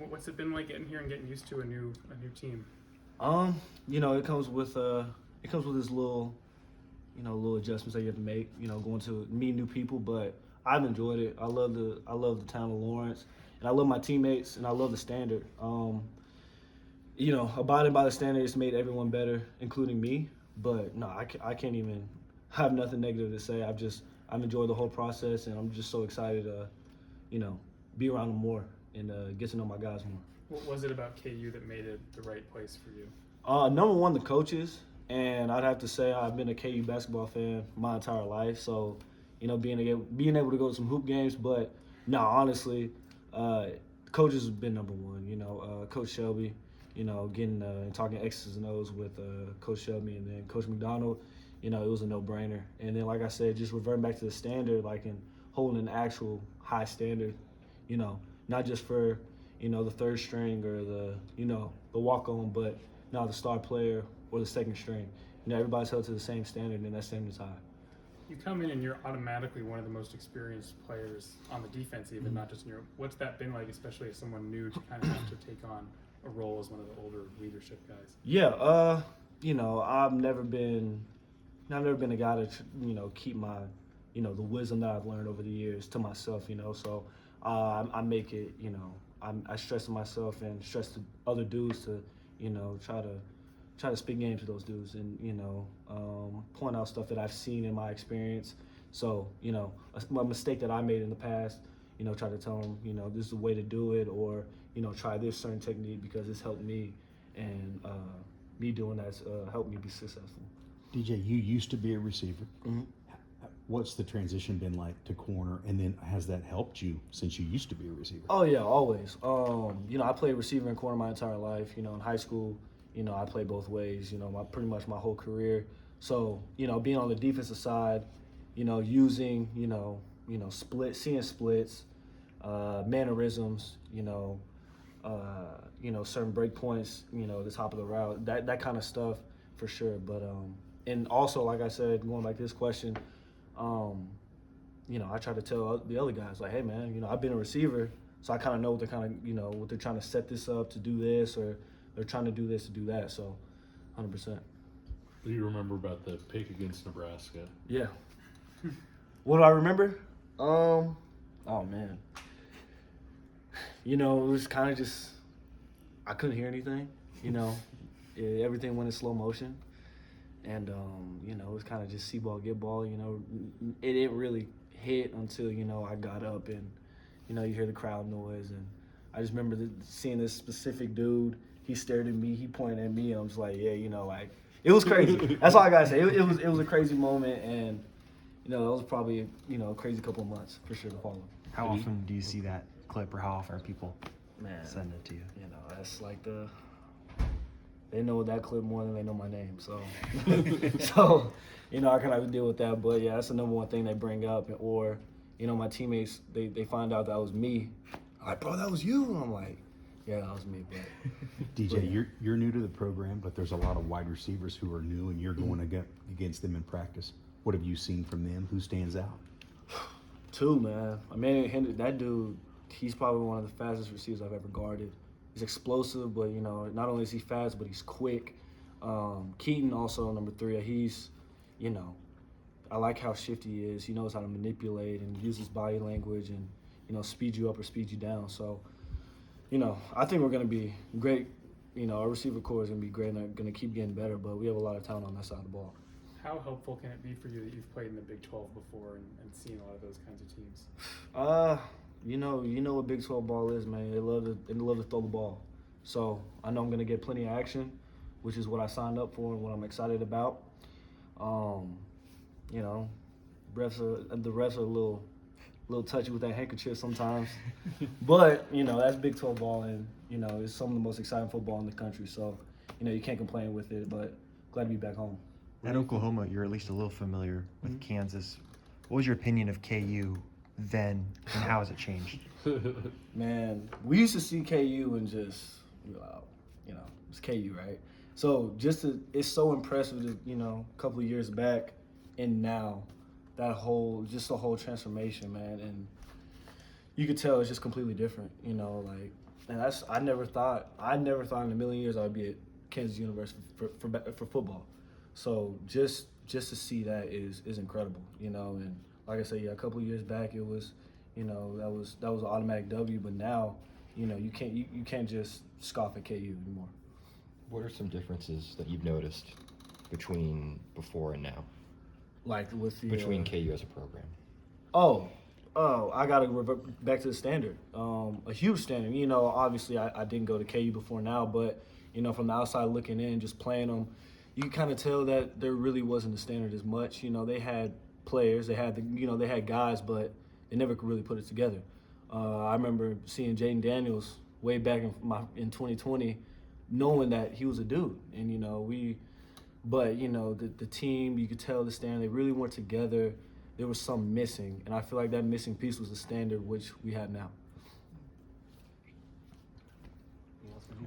What's it been like getting here and getting used to a new team? It comes with this little, little adjustments that you have to make. Going to meet new people, but I've enjoyed it. I love the town of Lawrence, and I love my teammates, and I love the standard. Abiding by the standard has made everyone better, including me. But no, I can't even have nothing negative to say. I've enjoyed the whole process, and I'm just so excited to, be around them more and get to know my guys more. What was it about KU that made it the right place for you? Number one, the coaches, and I'd have to say I've been a KU basketball fan my entire life. So, being able to go to some hoop games, but no, honestly, coaches have been number one. Coach Shelby, getting and talking X's and O's with Coach Shelby, and then Coach McDonald. It was a no-brainer. And then, like I said, just reverting back to the standard, like in holding an actual high standard. Not just for the third string or the walk-on, but now the star player or the second string. Everybody's held to the same standard, and that standard's high. You come in and you're automatically one of the most experienced players on the defense, even not just in your. What's that been like, especially as someone new to kind of have to take on a role as one of the older leadership guys? Yeah, I've never been a guy to keep my the wisdom that I've learned over the years to myself. So I make it I stress to myself and stress to other dudes to try to speak game to those dudes and point out stuff that I've seen in my experience. So a mistake that I made in the past, try to tell them this is the way to do it, or try this certain technique because it's helped me, and me doing that's helped me be successful. DJ, you used to be a receiver. Mm-hmm. What's the transition been like to corner, and then has that helped you since you used to be a receiver? Oh yeah, always. I played receiver and corner my entire life. In high school, I played both ways. Pretty much my whole career. So being on the defensive side, using seeing splits, mannerisms, certain break points, the top of the route, that kind of stuff for sure. But and also, like I said, going back to this question. I try to tell the other guys, like, hey, man, I've been a receiver, so I kind of know what what they're trying to set this up to do this, or they're trying to do this to do that. So, 100%. What do you remember about the pick against Nebraska? Yeah. What do I remember? Oh man. It was kind of just, I couldn't hear anything. Everything went in slow motion. And, it was kind of just see ball, get ball, It didn't really hit until, I got up and, you hear the crowd noise. And I just remember seeing this specific dude. He stared at me, he pointed at me, and I was like, yeah, it was crazy. That's all I got to say. It was a crazy moment, and, that was probably, a crazy couple of months for sure to follow. How often do you see that clip, or how often are people sending it to you? That's like they know that clip more than they know my name. So, I kind of deal with that. But, yeah, that's the number one thing they bring up. Or, my teammates, they find out that was me. I'm like, bro, that was you? And I'm like, yeah, that was me. But DJ, you're new to the program, but there's a lot of wide receivers who are new, and you're going against them in practice. What have you seen from them? Who stands out? Two, man. That dude, he's probably one of the fastest receivers I've ever guarded. He's explosive, but, not only is he fast, but he's quick. Keaton also, number 3, he's, I like how shifty he is. He knows how to manipulate and use his body language and, speed you up or speed you down. So, I think we're going to be great. Our receiver core is going to be great, and they're going to keep getting better, but we have a lot of talent on that side of the ball. How helpful can it be for you that you've played in the Big 12 before and seen a lot of those kinds of teams? You know what Big 12 ball is, man. They love to throw the ball. So I know I'm gonna get plenty of action, which is what I signed up for and what I'm excited about. The refs are a little touchy with that handkerchief sometimes, but that's Big 12 ball, and it's some of the most exciting football in the country. So you can't complain with it. But glad to be back home. At Oklahoma, you're at least a little familiar with Kansas. What was your opinion of KU then, and how has it changed? Man, we used to see KU and just, it's KU, right? So it's so impressive, a couple of years back and now, the whole transformation, man. And you could tell it's just completely different, And I never thought in a million years I would be at Kansas University for football. So just to see that is incredible, And like I said, yeah, a couple of years back it was, that was an automatic W. But now, you can't just scoff at KU anymore. What are some differences that you've noticed between before and now? Like with the Between KU as a program? I gotta revert back to the standard. A huge standard. Obviously I didn't go to KU before now, but from the outside looking in, just playing them, you kind of tell that there really wasn't a standard as much. They had players, they had guys, but they never could really put it together. I remember seeing Jaden Daniels way back in 2020, knowing that he was a dude, and the team, you could tell the standard, they really weren't together. There was something missing, and I feel like that missing piece was the standard which we have now.